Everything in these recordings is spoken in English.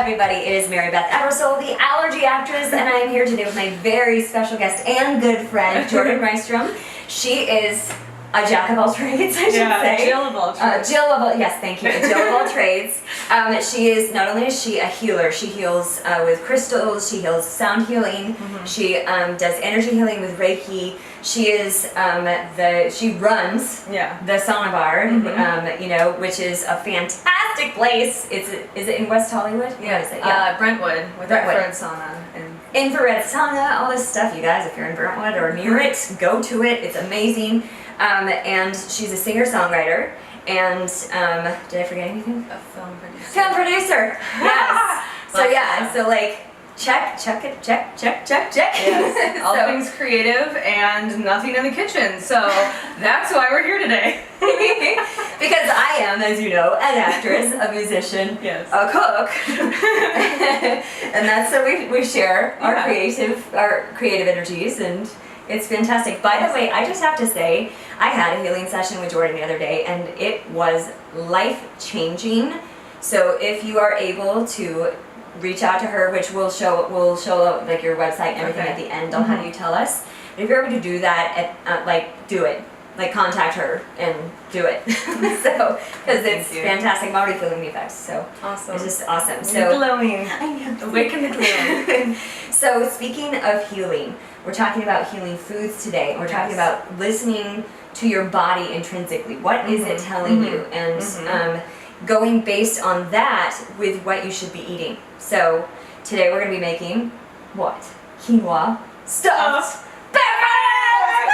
everybody, it is Mary Beth Ebersole, the Allergy Actress, and I am here today with my very special guest and good friend, Jordan Rystrom. She is a jack of all trades, I should say. Jill of all trades. Jill of all, yes, thank you, a Jill of all trades. She is, not only is she a healer, she heals with crystals, she heals sound healing, she does energy healing with Reiki. She is she runs the sauna bar, you know, which is a fantastic place. Is it in West Hollywood? Yeah, is it? Yeah. Brentwood with infrared sauna. Infrared sauna, all this stuff, you guys. If you're in Brentwood or near it, go to it. It's amazing. And she's a singer-songwriter. And did I forget anything? A film producer. Film producer. Yes. So yeah. So like. Check. Yes, all things creative and nothing in the kitchen. So that's why we're here today. Because I am, as you know, an actress, a musician, a cook, and that's so we share our creative energies, and it's fantastic. By the way, I just have to say, I had a healing session with Jordan the other day, and it was life-changing. So if you are able to reach out to her, which we'll show like your website and everything at the end. I'll have you tell us. But if you're able to do that, do it. Like contact her and do it. So because it's fantastic. I'm already feeling the effects. So awesome. It's just awesome. So you're glowing. I know. Awaken the glow. So speaking of healing, we're talking about healing foods today. We're talking about listening to your body intrinsically. What is it telling you? And going based on that with what you should be eating. So today we're going to be making what? Quinoa stuffed peppers!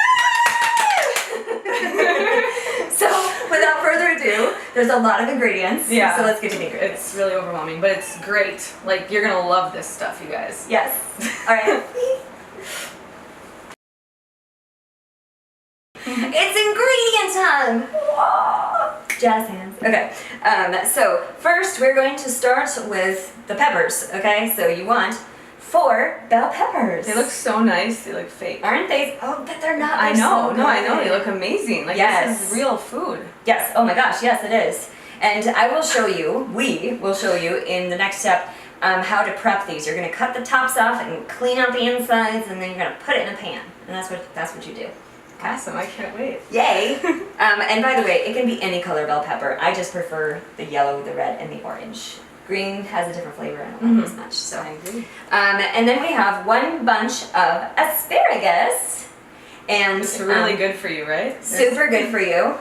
So without further ado, there's a lot of ingredients. Yeah. So let's get to the ingredients. It's really overwhelming, but it's great. Like, you're going to love this stuff, you guys. Yes. All right. It's ingredient time! Whoa. Jazz hands. Okay, so first we're going to start with the peppers, okay? So you want 4 bell peppers. They look so nice. They look fake. Aren't they? Oh, but they're not. I know. So I know. They look amazing. Like, this is real food. Yes. Oh my gosh, yes it is. And I will show you, we will show you in the next step how to prep these. You're going to cut the tops off and clean out the insides, and then you're going to put it in a pan. And that's what you do. Awesome, I can't wait. Yay! And by the way, it can be any color bell pepper. I just prefer the yellow, the red, and the orange. Green has a different flavor, I don't like as much. So. I agree. And then we have 1 bunch of asparagus. And it's really good for you, right? Super good for you.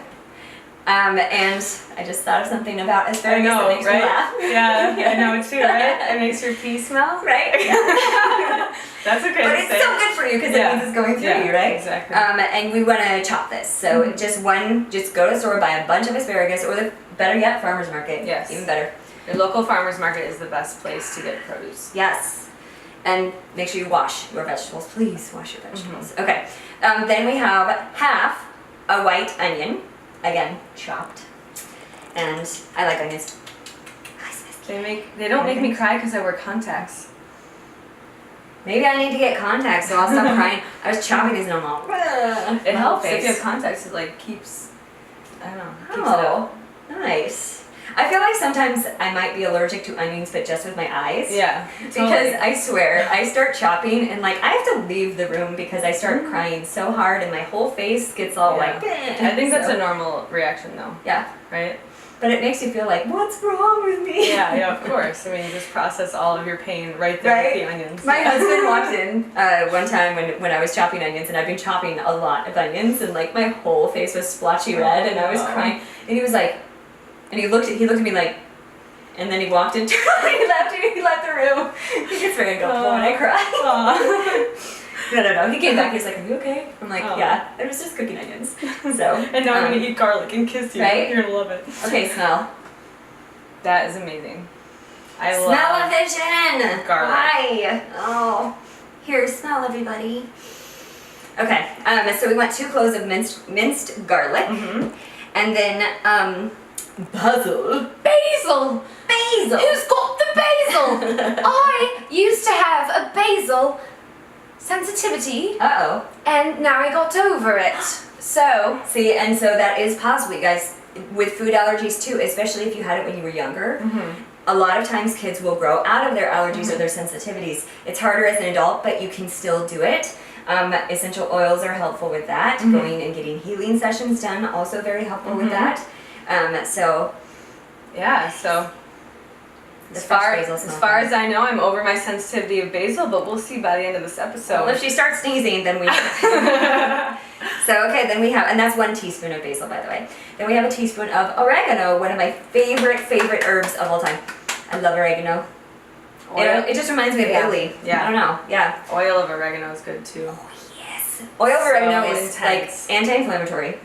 And I just thought of something about asparagus that makes me laugh. Yeah, I know it too, right? It makes your pee smell. Right? Yeah. That's okay. But it's so good for you because it means it's going through you, right? Exactly. And we want to chop this. So just go to the store, buy a bunch of asparagus, or better yet, farmer's market. Yes. Even better. Your local farmer's market is the best place to get produce. Yes. And make sure you wash your vegetables. Please wash your vegetables. Okay. Then we have half a white onion. Again, chopped. And I like onions. They don't make me cry because I wear contacts. Maybe I need to get contacts so I'll stop crying. I was chopping these and I'm all, it helps if you have contacts. It like keeps, I don't know, keeps it out. Nice. I feel like sometimes I might be allergic to onions, but just with my eyes. Yeah. Because I swear, I start chopping and like I have to leave the room because I start crying so hard and my whole face gets all like. I think that's a normal reaction though. Yeah. Right? But it makes you feel like, what's wrong with me? Yeah, of course. I mean, you just process all of your pain right there with the onions. My husband walked in one time when I was chopping onions, and I've been chopping a lot of onions, and like my whole face was splotchy red, and I was crying. And he was like, and he looked at me like, and then he walked into he left the room. He gets very uncomfortable when I cry. No. He came back. He's like, "Are you okay?" I'm like, "Yeah, I was just cooking onions." So. And now I'm gonna eat garlic and kiss you. Right? You're gonna love it. Okay, smell. That is amazing. I love Smell-o-vision. Garlic. Hi. Oh, here, smell, everybody. Okay. So we want 2 cloves of minced garlic, and then basil. Basil. Who's got the basil? I used to have a basil sensitivity. And now I got over it. So. See, and so that is possible, you guys, with food allergies too, especially if you had it when you were younger. a lot of times kids will grow out of their allergies or their sensitivities. It's harder as an adult, but you can still do it. Essential oils are helpful with that. Going and getting healing sessions done, also very helpful with that. So as far as I know, I'm over my sensitivity of basil, but we'll see by the end of this episode. Well, if she starts sneezing, then we So, okay, then we have, and that's 1 teaspoon of basil, by the way. Then we have a teaspoon of oregano, one of my favorite herbs of all time. I love oregano. It just reminds me of Italy. Yeah. I don't know. Yeah. Oil of oregano is good too. Oh, yes. Oil of oregano is intense. like anti-inflammatory.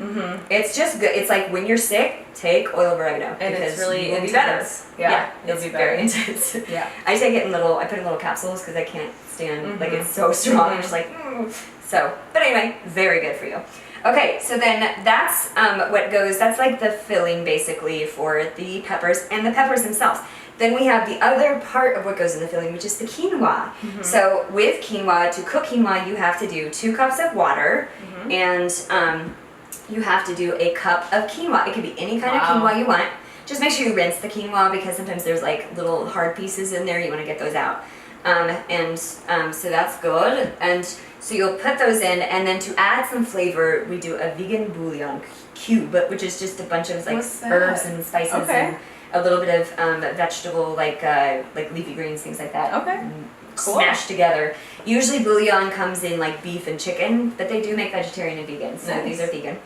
It's just good. It's like when you're sick, take oil of oregano. And because it's really you'll be better. intense. Yeah, it's very intense. Yeah. I take it in I put it in little capsules because I can't stand, like it's so strong. I'm just like, So, but anyway, very good for you. Okay, so then that's that's like the filling basically for the peppers and the peppers themselves. Then we have the other part of what goes in the filling, which is the quinoa. So with quinoa, to cook quinoa, you have to do 2 cups of water and you have to do a cup of quinoa. It can be any kind of quinoa you want. Just make sure you rinse the quinoa because sometimes there's like little hard pieces in there. You want to get those out. So that's good. And so you'll put those in, and then to add some flavor, we do a vegan bouillon cube, which is just a bunch of like herbs and spices and a little bit of vegetable, like leafy greens, things like that. Cool. Smashed together. Usually bouillon comes in like beef and chicken, but they do make vegetarian and vegan, so these are vegan.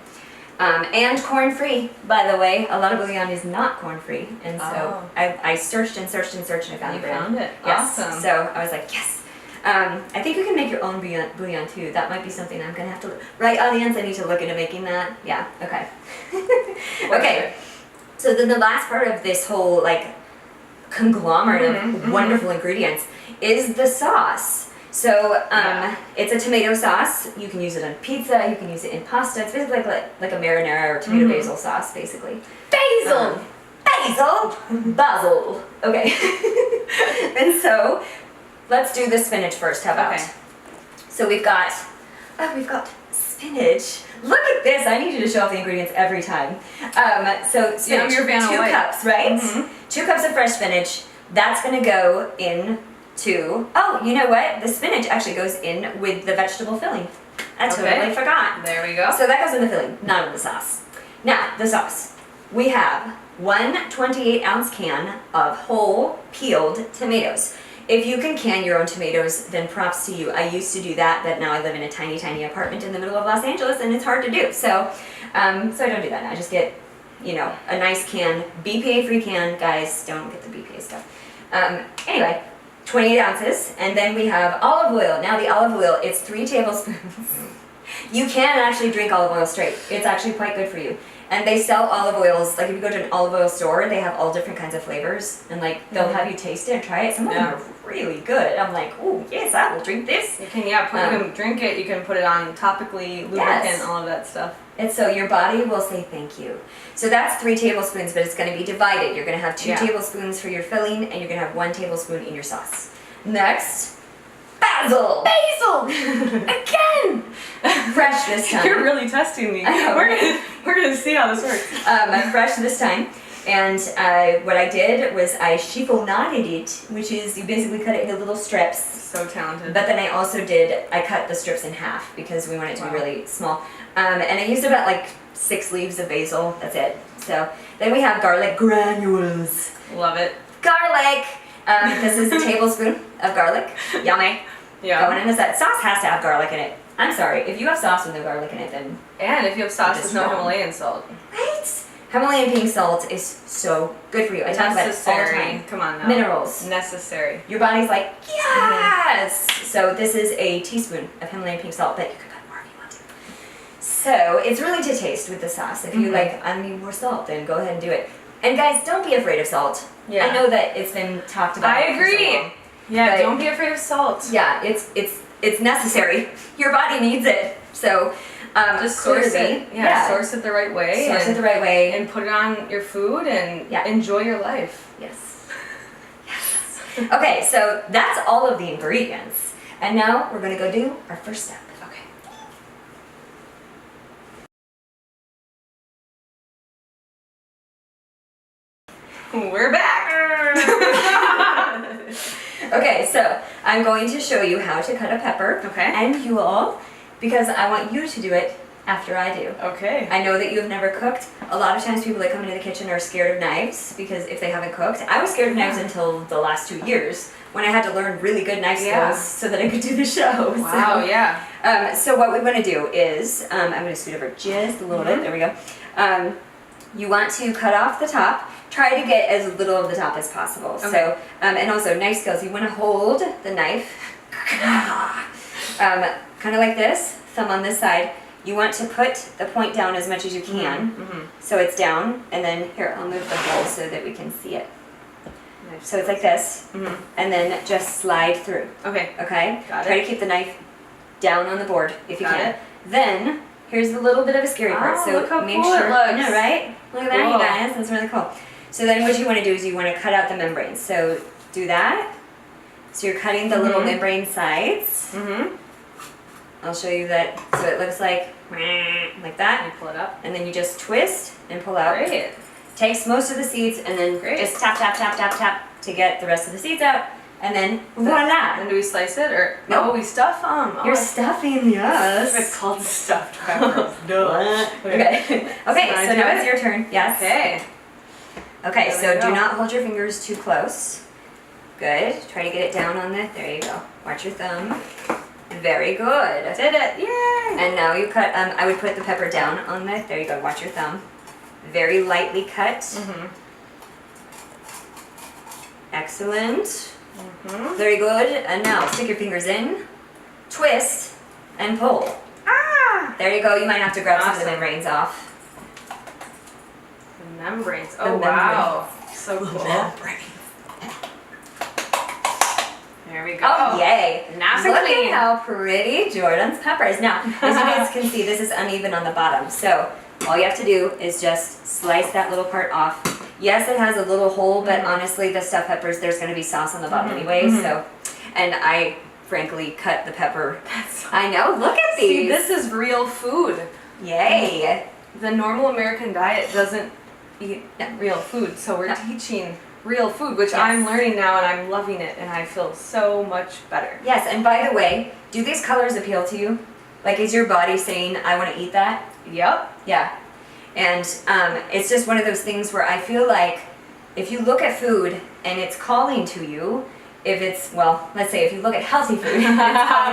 And corn-free, by the way. A lot of bouillon is not corn-free, and so I searched and searched and searched, and I found You found it. Yes. Awesome. So I was like, yes. I think you can make your own bouillon too. That might be something I'm gonna have to. Right, audience, I need to look into making that. Yeah. Okay. Okay. So then the last part of this whole like conglomerate of wonderful ingredients is the sauce. So it's a tomato sauce. You can use it on pizza. You can use it in pasta. It's basically like a marinara or tomato basil sauce, basically. Basil! Basil. Okay. And so let's do the spinach first. How about? So we've got spinach. Look at this. I need you to show off the ingredients every time. So spinach, 2 cups, right? 2 cups of fresh spinach. That's going to go into, oh, you know what? The spinach actually goes in with the vegetable filling. I totally forgot. There we go. So that goes in the filling, not in the sauce. Now, the sauce. We have 1 28-ounce can of whole peeled tomatoes. If you can can your own tomatoes, then props to you. I used to do that, but now I live in a tiny, tiny apartment in the middle of Los Angeles, and it's hard to do. So, so I don't do that now. I just get, a nice can, BPA-free can. Guys, don't get the BPA stuff. Anyway, 28 ounces, and then we have olive oil. Now the olive oil, it's 3 tablespoons. You can actually drink olive oil straight. It's actually quite good for you. And they sell olive oils, like if you go to an olive oil store, they have all different kinds of flavors. And like, they'll have you taste it and try it. Some of them are really good. I'm like, oh, yes, I will drink this. You can, you can drink it, you can put it on topically, lubricant, all of that stuff. And so your body will say thank you. So that's 3 tablespoons, but it's going to be divided. You're going to have 2 tablespoons for your filling, and you're going to have 1 tablespoon in your sauce. Next, basil! Again! Fresh this time. You're really testing me. I know. We're gonna see how this works. Fresh this time. And what I did was I chiffonaded it, which is you basically cut it into little strips. So talented. But then I cut the strips in half because we want it to be really small. And I used about like 6 leaves of basil. That's it. So then we have garlic granules. Love it. Garlic! This is a tablespoon of garlic. Yummy. Yeah. Going into that. Sauce has to have garlic in it. I'm sorry, if you have sauce with no garlic in it, then... And if you have sauce with no Himalayan salt. Right? Himalayan pink salt is so good for you. I talk about it all the time. Come on now. Minerals. Necessary. Your body's like, yes! So this is a teaspoon of Himalayan pink salt, but you could put more if you want to. So it's really to taste with the sauce. If you I need more salt, then go ahead and do it. And guys, don't be afraid of salt. Yeah. I know that it's been talked about. I agree. For so long, yeah, don't be afraid of salt. Yeah, it's necessary. Your body needs it. So just source it. Yeah, source it the right way. Source it the right way. And put it on your food and enjoy your life. Yes. Yes. Okay, so that's all of the ingredients. And now we're going to go do our first step. Okay. We're back! Okay, so I'm going to show you how to cut a pepper. Okay. And you all, because I want you to do it after I do. Okay. I know that you have never cooked. A lot of times people that come into the kitchen are scared of knives because if they haven't cooked. I was scared of knives until the last 2 years when I had to learn really good knife skills so that I could do the show. Wow, so, so what we want to do is, I'm going to scoot over just a little bit. There we go. You want to cut off the top. Try to get as little of the top as possible. Okay. So, and also knife skills. You want to hold the knife, kind of like this, thumb on this side. You want to put the point down as much as you can, so it's down, and then here, I'll move the bowl so that we can see it. So it's like this, and then just slide through. Okay. Okay? Got Try it. to keep the knife down on the board if you Got can. it. Then, here's the little bit of a scary part. Oh, So look how make cool sure, it looks. I know, right? Look at that, Cool. you guys. That's really cool. So then what you want to do is you want to cut out the membranes. So do that. So you're cutting the little membrane sides. I'll show you that. So it looks like that. You pull it up. And then you just twist and pull out. Great. Takes most of the seeds and then Great. just tap, tap, tap, tap, tap to get the rest of the seeds out. And then voila! And do we slice it or No. no? We stuff them. You're stuffing, yes. It's called stuffed peppers. What? Okay. Okay, I so do now it? it's your turn. Yes. Okay. Okay, There so we do go. not hold your fingers too close. Good. Try to get it down on the. There you go. Watch your thumb. Very good. Did it! Yay! And now you cut. I would put the pepper down on the. There you go. Watch your thumb. Very lightly cut. Excellent. Very good. And now stick your fingers in, twist, and pull. Ah! There you go. You might have to grab some of the Awesome. membranes off. The membranes. The Oh wow! So cool. There we go. Oh yay! Nice and Look clean. at how pretty Jordan's peppers. Now, as you guys can see, this is uneven on the bottom. So all you have to do is just slice that little part off. Yes, it has a little hole, but honestly, the stuffed peppers, there's going to be sauce on the bottom anyway. So, and I frankly cut the pepper. I know. Look at these. See, this is real food. Yay! The normal American diet doesn't eat real food, so we're teaching real food, which I'm learning now, and I'm loving it, and I feel so much better. Yes, and by the way, do these colors appeal to you? Like, is your body saying, I want to eat that? Yep. Yeah. And it's just one of those things where I feel like if you look at food and it's calling to you, if it's, well, let's say if you look at healthy food, and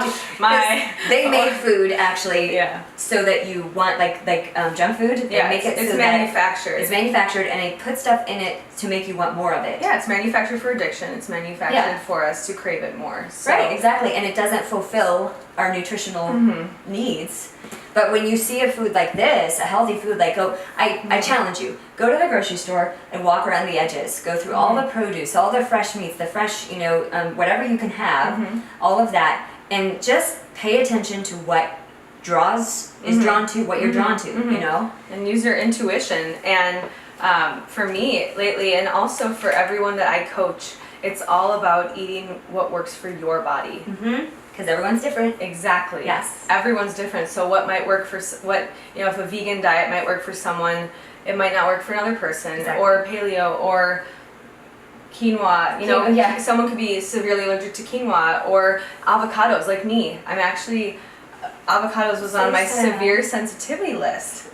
it's calling to you, they made food actually so that you want, like junk food, they make it it's so that manufactured. it's manufactured and they put stuff in it to make you want more of it. Yeah, it's manufactured for addiction. It's manufactured for us to crave it more. So. Right, exactly, and it doesn't fulfill our nutritional needs. But when you see a food like this, a healthy food, like I challenge you, go to the grocery store and walk around the edges. Go through all the produce, all the fresh meats, the fresh, whatever you can have, all of that, and just pay attention to what is drawn to, what you're drawn to, you know? And use your intuition. And for me lately, and also for everyone that I coach, it's all about eating what works for your body. Because everyone's different. Exactly. Yes. Everyone's different. So what might work for if a vegan diet might work for someone, it might not work for another person. Exactly. Or paleo or quinoa. Someone could be severely allergic to quinoa or avocados, like me. Avocados was on my severe sensitivity list.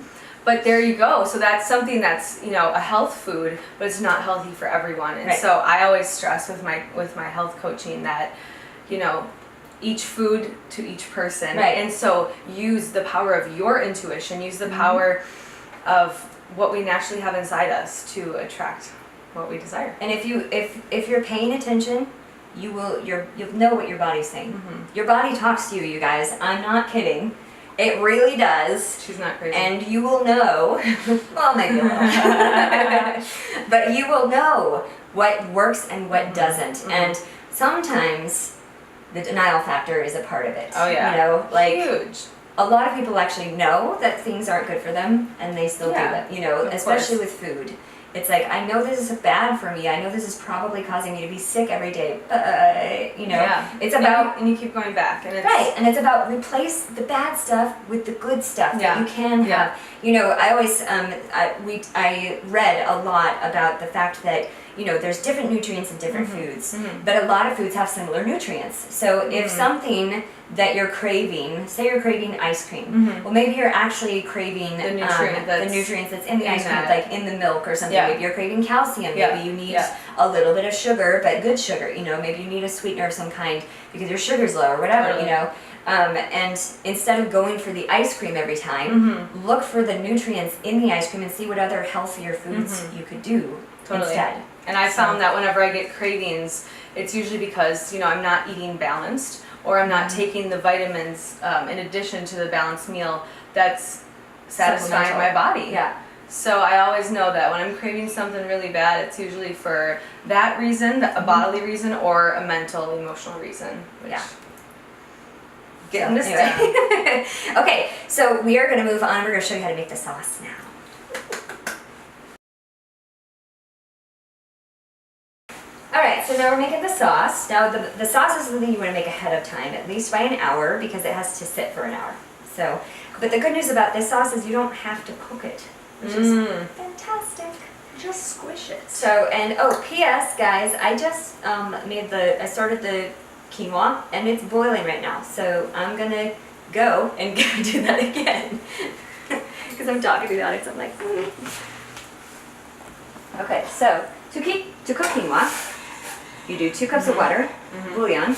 But there you go. So that's something that's a health food, but it's not healthy for everyone. And so I always stress with my health coaching that each food to each person. And so use the power of your intuition, use the power of what we naturally have inside us to attract what we desire. And if you're paying attention, you'll know what your body's saying. Your body talks to you, you guys. I'm not kidding. It really does. She's not crazy. And you will know, well, maybe a little, but you will know what works and what doesn't. And sometimes the denial factor is a part of it. Oh yeah. Huge. A lot of people actually know that things aren't good for them and they still do them, especially with food. it's like, I know this is bad for me. I know this is probably causing me to be sick every day. But, you know, it's about... And you keep going back. And it's, right, and it's about replace the bad stuff with the good stuff that you can have. You know, I always, I read a lot about the fact that, you know, there's different nutrients in different foods, but a lot of foods have similar nutrients. So if something that you're craving, say you're craving ice cream, well, maybe you're actually craving the nutrients that's in the ice cream, like in the milk or something. Maybe you're craving calcium. Maybe you need a little bit of sugar, but good sugar. You know, maybe you need a sweetener of some kind because your sugar's low or whatever. You know. And instead of going for the ice cream every time, look for the nutrients in the ice cream and see what other healthier foods you could do instead. And I found that whenever I get cravings, it's usually because, you know, I'm not eating balanced or I'm not taking the vitamins in addition to the balanced meal that's satisfying my body. So I always know that when I'm craving something really bad, it's usually for that reason, a bodily reason, or a mental, emotional reason. Getting this anyway. Okay, so we are going to move on. We're going to show you how to make the sauce now. Alright, so now we're making the sauce. Now the sauce is something you want to make ahead of time, at least by an hour, because it has to sit for an hour. So, but the good news about this sauce is you don't have to cook it, which is fantastic. Just squish it. So, and oh, P.S. guys, I just I started the quinoa, and it's boiling right now. So I'm gonna go and do that again. Because I'm talking about it, so I'm like, Okay, so to cook quinoa, you do 2 cups of water, bouillon,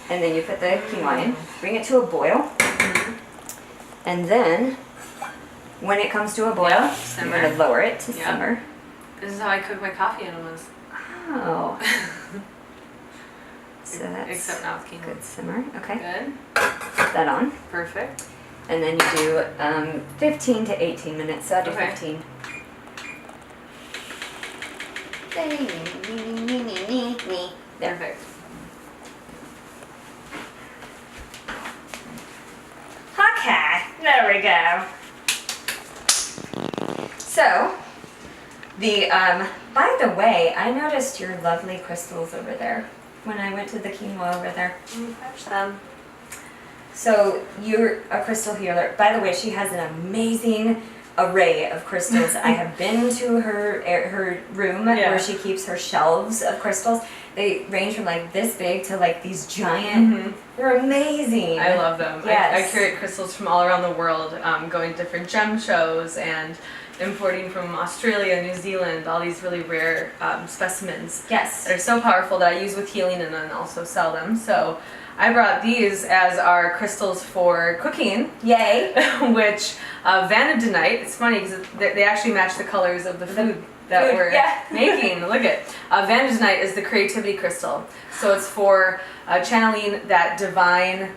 and then you put the quinoa in, bring it to a boil, and then when it comes to a boil, you're going to lower it to simmer. This is how I cook my coffee enemas. Oh. So that's except now with quinoa. Good simmer. Okay. Good. Put that on. Perfect. And then you do 15 to 18 minutes. So I'll do 15. Perfect. Okay, there we go. So, by the way, I noticed your lovely crystals over there when I went to the quinoa over there. Touch them. So, you're a crystal healer. By the way, she has an amazing array of crystals. I have been to her room where she keeps her shelves of crystals. They range from like this big to like these giant. They're amazing. I love them. Yes. I curate crystals from all around the world, going to different gem shows and importing from Australia, New Zealand, all these really rare specimens. Yes. They're so powerful that I use with healing and then also sell them. So I brought these as our crystals for cooking. Yay! Which vanadinite, it's funny because they actually match the colors of the food that we're making. Look at vanadinite is the creativity crystal. So it's for channeling that divine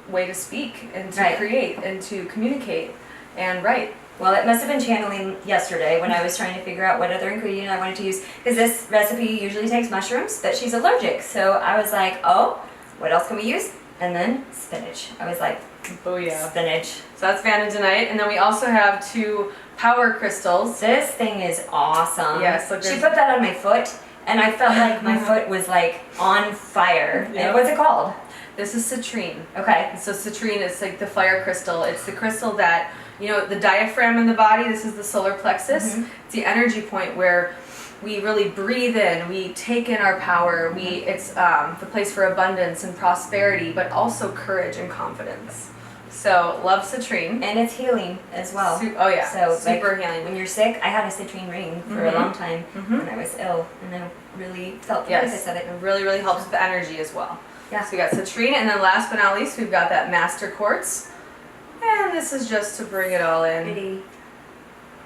way to speak and to create and to communicate and write. Well, it must have been channeling yesterday when I was trying to figure out what other ingredient I wanted to use, because this recipe usually takes mushrooms, but she's allergic. So I was like, oh, what else can we use? And then spinach. I was like, oh yeah, spinach. So that's vanadinite, and then we also have 2 power crystals. This thing is awesome. Yes, look, she put that on my foot, and I felt like my foot was like on fire. And what's it called? This is citrine. Okay. So citrine is like the fire crystal. It's the crystal that, you know, the diaphragm in the body, this is the solar plexus. It's the energy point where we really breathe in, we take in our power, it's the place for abundance and prosperity, but also courage and confidence. So, love citrine. And it's healing as well. Oh yeah, so super like, healing. When you're sick, I had a citrine ring for a long time when I was ill, and I really felt the benefits of it. It really, really helps with the energy as well. Yeah. So we got citrine, and then last but not least, we've got that master quartz. And this is just to bring it all in. Pretty.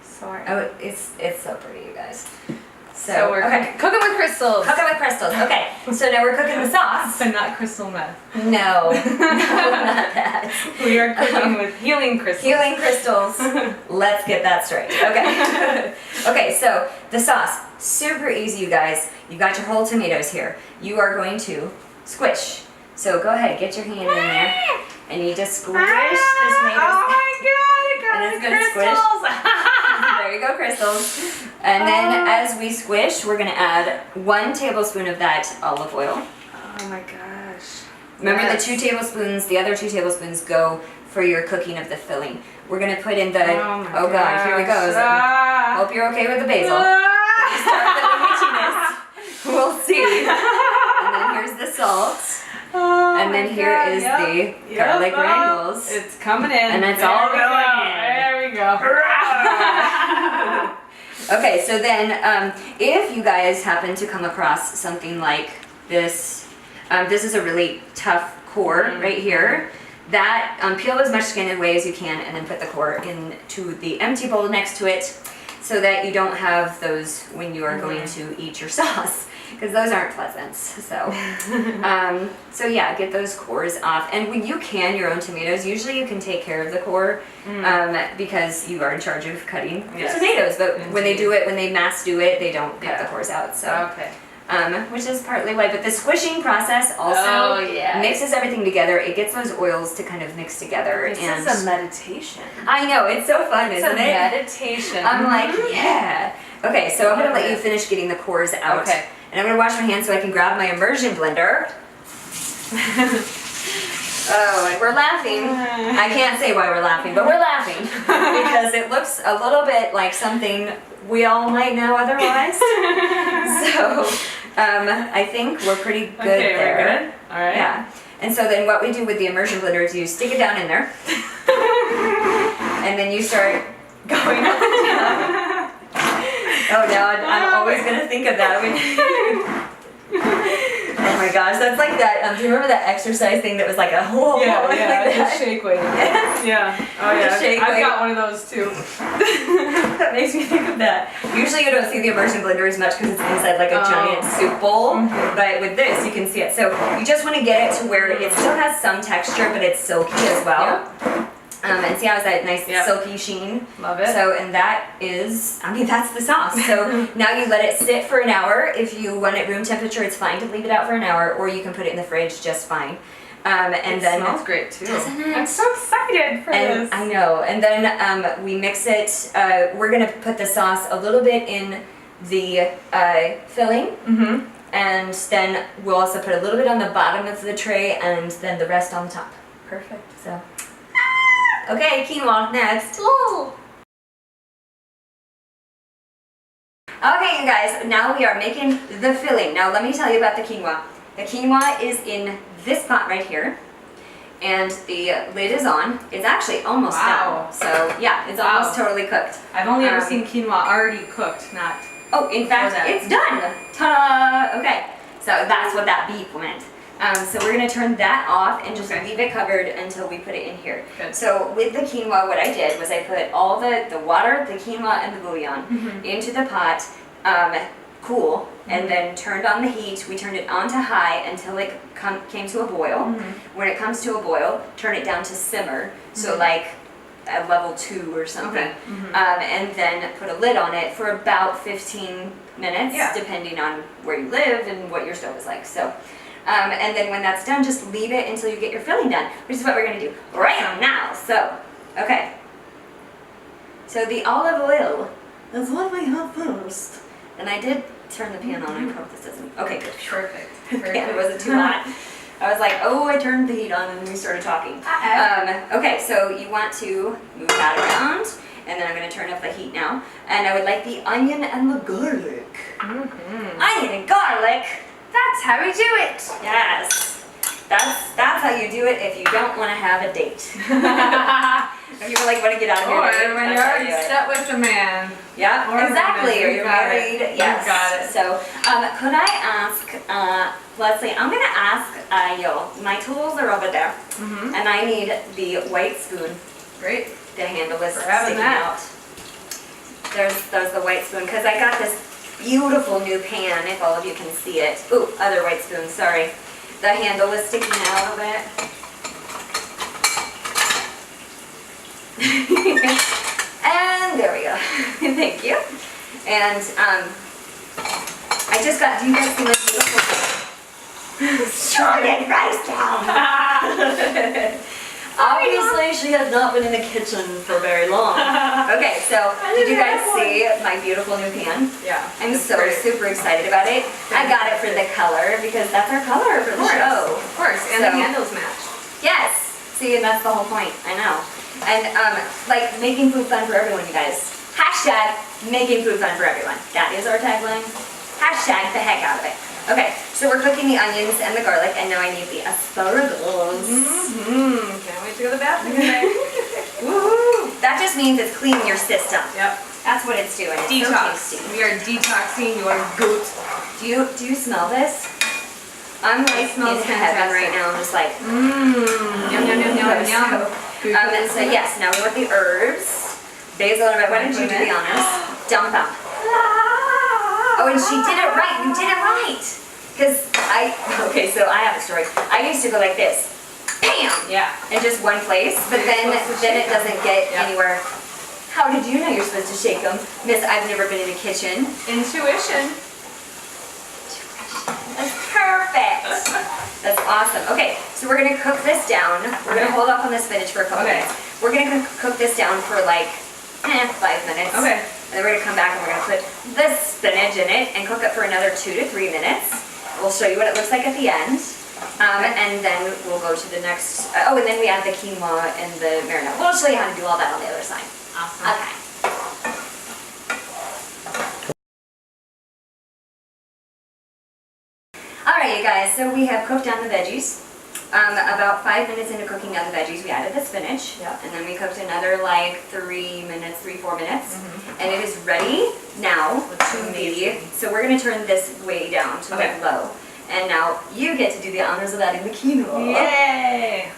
Sorry. Oh, it's so pretty, you guys. So we're cooking with crystals. Cooking with crystals. Okay. So now we're cooking the sauce. But not crystal meth. No, not that. We are cooking with healing crystals. Healing crystals. Let's get that straight. Okay. Okay, so the sauce, super easy, you guys. You got your whole tomatoes here. You are going to squish. So go ahead, get your hand in there, and you just squish the tomatoes. Oh my god, I got and it's gonna squish. There you go, crystals. And then as we squish, we're gonna add 1 tablespoon of that olive oil. Oh my gosh. Remember the 2 tablespoons, the other 2 tablespoons go for your cooking of the filling. We're gonna put in the, oh god, here we go. Hope you're okay with the basil. Start the witchiness. We'll see. And then here's the salt. And then here is the garlic granules. It's coming in. And it's all going in. There we go. Okay, so then if you guys happen to come across something like this, this is a really tough core right here. That peel as much skin away as you can, and then put the core into the empty bowl next to it, so that you don't have those when you are going to eat your sauce, because those aren't pleasant. So, so yeah, get those cores off. And when you can your own tomatoes, usually you can take care of the core because you are in charge of cutting the tomatoes. But when they do it, when they mass do it, they don't cut the cores out. So. Okay. Which is partly why, but the squishing process also mixes everything together. It gets those oils to kind of mix together. This is a meditation. I know, it's so fun, isn't it? Meditation. I'm like, yeah. Okay, so I'm gonna let you finish getting the cores out. Okay. And I'm gonna wash my hands so I can grab my immersion blender. Oh, and we're laughing. I can't say why we're laughing, but we're laughing because it looks a little bit like something we all might know otherwise. So I think we're pretty good there. We're good. All right. Yeah. And so then what we do with the immersion blender is you stick it down in there, and then you start going up and down. Oh, now I'm always gonna think of that when. Oh my gosh, that's like that. Do you remember that exercise thing that was like a whole like that? the shake weight. Yeah. Oh yeah. I've got one of those too. That makes me think of that. Usually you don't see the immersion blender as much because it's inside like a giant soup bowl, but with this you can see it. So you just want to get it to where it still has some texture, but it's silky as well. And see how it's that nice silky sheen? Love it. So, and that is, I mean, that's the sauce. So now you let it sit for an hour. If you want it room temperature, it's fine to leave it out for an hour, or you can put it in the fridge just fine. And it then smells great too. Doesn't it? I'm so excited for this. I know. And then we mix it. We're gonna put the sauce a little bit in the filling. And then we'll also put a little bit on the bottom of the tray, and then the rest on top. Perfect. So. Okay, quinoa next. Ooh. Okay, you guys, now we are making the filling. Now let me tell you about the quinoa. The quinoa is in this pot right here, and the lid is on. It's actually almost done. So yeah, it's almost totally cooked. I've only ever seen quinoa already cooked, not. Oh, in fact, it's done. Ta-da! Okay, so that's what that beep meant. So we're going to turn that off and just leave it covered until we put it in here. Good. So with the quinoa, what I did was I put all the water, the quinoa, and the bouillon into the pot, cool, and then turned on the heat. We turned it on to high until it came to a boil. When it comes to a boil, turn it down to simmer, so like at level 2 or something. And then put a lid on it for about 15 minutes, depending on where you live and what your stove is like. So. And then when that's done, just leave it until you get your filling done, which is what we're going to do right now. So, okay. So the olive oil is what we have first. And I did turn the pan on. I hope this doesn't. Okay, good. Perfect. It wasn't too hot. I was like, oh, I turned the heat on, and then we started talking. Okay, so you want to move that around. And then I'm going to turn up the heat now. And I would like the onion and the garlic. Onion and garlic. That's how we do it. Yes. That's how you do it if you don't want to have a date. If you like want to get out of your date. Or when you're already set with a man. Yeah, exactly. Or you're married. Yes. You got it. So, could I ask, Leslie, I'm going to ask you, my tools are over there. And I need the white spoon. Great. The handle is sticking out. There's the white spoon, because I got this beautiful new pan, if all of you can see it. Ooh, other white spoon, sorry. The handle is sticking out of it. And there we go. Thank you. And I just got, do you guys see my beautiful shorted rice down? Obviously, she has not been in the kitchen for very long. Okay, so did you guys see my beautiful new pan? Yeah. I'm so super excited about it. I got it for the color because that's our color for the show. Of course, and the handles match. Yes. See, and that's the whole point. I know. And like making food fun for everyone, you guys. Hashtag making food fun for everyone. That is our tagline. Hashtag the heck out of it. Okay, so we're cooking the onions and the garlic, and now I need the asparagus. Can't wait to go to the bathroom today. Woohoo! That just means it's cleaning your system. Yep. That's what it's doing. It's Detox. so tasty. We are detoxing your goat. Do you smell this? I'm like smells in heaven right now. I'm just like, Yum, yum, yum, yum, yum. And so yes, now we want the herbs. Basil and why didn't you do the honors? Dump them. Oh, and she did it right. You did it right. Because so I have a story. I used to go like this. Bam! Yeah. In just one place, but then it doesn't get anywhere. How did you know you're supposed to shake them? Miss, I've never been in a kitchen. Intuition. That's perfect. That's awesome. Okay, so we're gonna cook this down. We're gonna hold off on the spinach for a couple minutes. We're gonna cook this down for like 5 minutes. Okay. And then we're gonna come back and we're gonna put the spinach in it and cook it for another 2 to 3 minutes. We'll show you what it looks like at the end. And then we'll go to the next, and then we add the quinoa and the marinade. We'll show you how to do all that on the other side. Awesome. Okay. Alright you guys, so we have cooked down the veggies. About 5 minutes into cooking down the veggies, we added the spinach. Yep. And then we cooked another like 4 minutes. And it is ready now to be, so we're going to turn this way down to like low. And now you get to do the honors of adding the quinoa. Yay!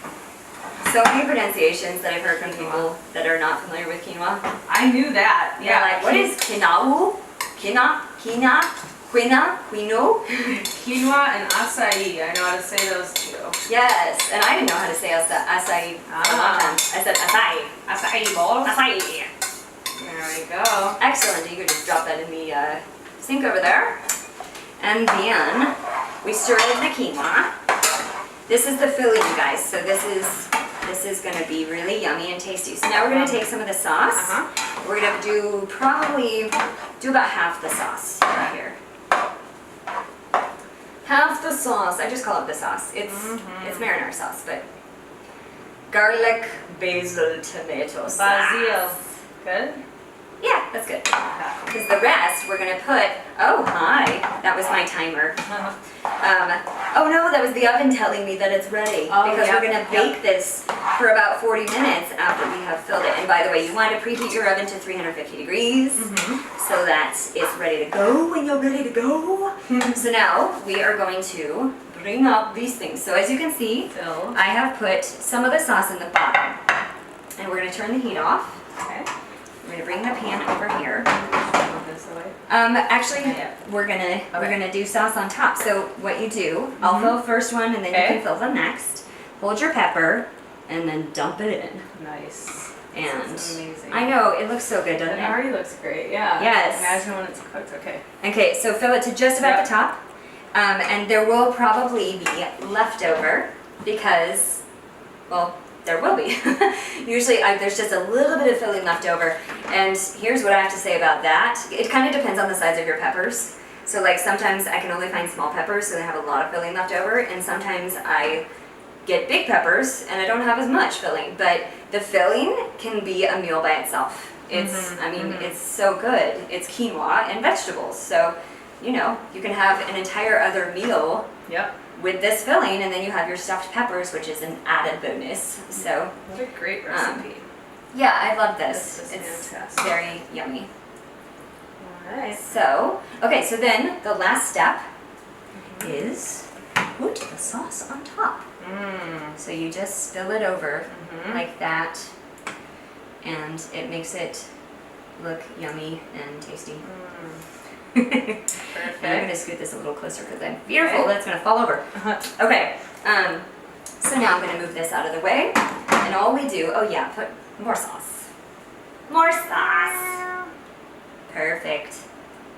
So many pronunciations that I've heard from people that are not familiar with quinoa. I knew that. Yeah, like what is quinoa? Quinoa? Quinoa and acai. I know how to say those two. Yes, and I didn't know how to say acai for a long time. I said acai. Acai bowl. Acai. There we go. Excellent. You could just drop that in the sink over there. And then we stir in the quinoa. This is the filling, you guys. So this is going to be really yummy and tasty. So now we're going to take some of the sauce. We're going to probably do about half the sauce right here. Half the sauce. I just call it the sauce. It's marinara sauce, but garlic, basil, tomato sauce. Basil. Good? Yeah, that's good. Because the rest we're gonna put, oh hi, that was my timer. Oh no, that was the oven telling me that it's ready. Because we're gonna bake this for about 40 minutes after we have filled it. And by the way, you want to preheat your oven to 350 degrees so that it's ready to go when you're ready to go. So now we are going to bring up these things. So as you can see, I have put some of the sauce in the bottom. And we're gonna turn the heat off. Okay. We're gonna bring the pan over here. This away. Actually, we're gonna do sauce on top. So what you do, I'll fill first one, and then you can fill the next. Hold your pepper, and then dump it in. Nice. And that's amazing. I know it looks so good, doesn't It it? already looks great. Yeah. Yes. Imagine when it's cooked. Okay. Okay, so fill it to just about the top, and there will probably be leftover because, well, there will be. Usually there's just a little bit of filling left over. And here's what I have to say about that. It kind of depends on the size of your peppers. So like sometimes I can only find small peppers so they have a lot of filling left over, and sometimes I get big peppers and I don't have as much filling. But the filling can be a meal by itself. It's, I mean, it's so good. It's quinoa and vegetables. So, you know, you can have an entire other meal with this filling, and then you have your stuffed peppers, which is an added bonus. So what a great recipe. Yeah, I love this. This is It's fantastic. very yummy. Alright. So, okay, so then the last step is put the sauce on top. So you just spill it over like that, and it makes it look yummy and tasty. Perfect. And I'm gonna scoot this a little closer because I'm fearful that's gonna fall over. Okay, so now I'm gonna move this out of the way, and all we do, put more sauce. More sauce. Perfect.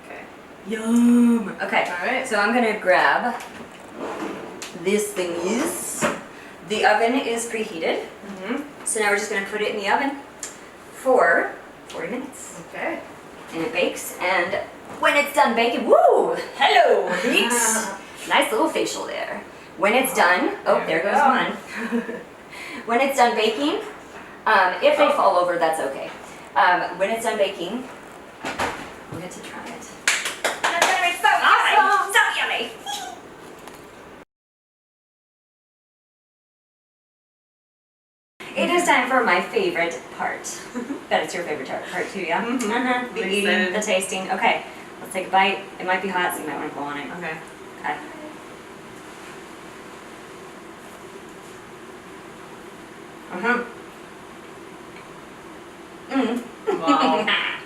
Okay. Yum. Okay. Alright. So I'm gonna grab this thingies, The oven is preheated. So now we're just gonna put it in the oven for 40 minutes. Okay. And it bakes, and when it's done baking, woo! Hello, heat! Nice little facial there. When it's done, oh, there goes one. When it's done baking, if they fall over, that's okay. When it's done baking, we'll get to try it. That's gonna be so yummy! So yummy! It is time for my favorite part. Bet it's your favorite part too, yeah? The eating, the tasting. Okay, let's take a bite. It might be hot, so you might want to blow on it. Okay. Okay. Wow.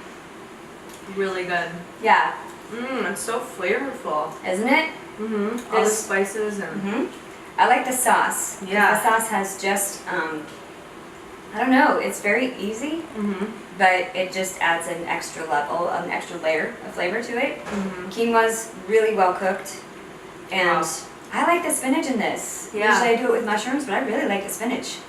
Really good. Yeah. It's so flavorful. Isn't it? All the spices and. I like the sauce. Yeah. The sauce has just, I don't know, it's very easy, but it just adds an extra level, an extra layer of flavor to it. Quinoa's really well cooked, and I like the spinach in this. Yeah. Usually I do it with mushrooms, but I really like the spinach.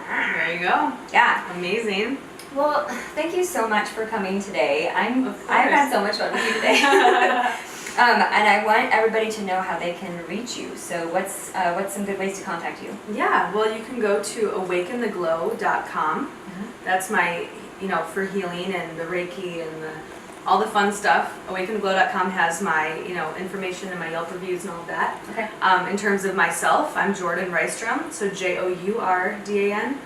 There you go. Yeah. Amazing. Well, thank you so much for coming today. I've had so much fun with you today. And I want everybody to know how they can reach you. So what's some good ways to contact you? Yeah, well, you can go to awakentheglow.com. That's my, for healing and the Reiki and all the fun stuff. Awakentheglow.com has my, information and my Yelp reviews and all of that. Okay. In terms of myself, I'm Jordan Rystrom, so Jourdan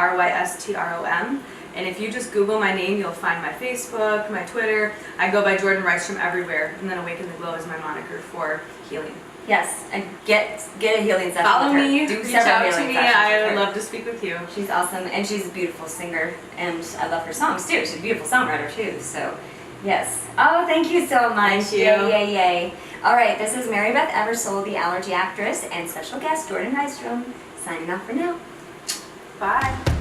Rystrom. And if you just Google my name, you'll find my Facebook, my Twitter. I go by Jordan Rystrom everywhere, and then Awaken the Glow is my moniker for healing. Yes, and get a healing session Follow with her. me, Do reach several out to healing me. sessions I with would her. love to speak with you. She's awesome, and she's a beautiful singer, and I love her songs too. She's a beautiful songwriter too. So, yes. Oh, thank you so much. Thank you. Yay, yay, yay. All right, this is Mary Beth Eversole, the allergy actress, and special guest Jordan Rystrom, signing off for now. Bye.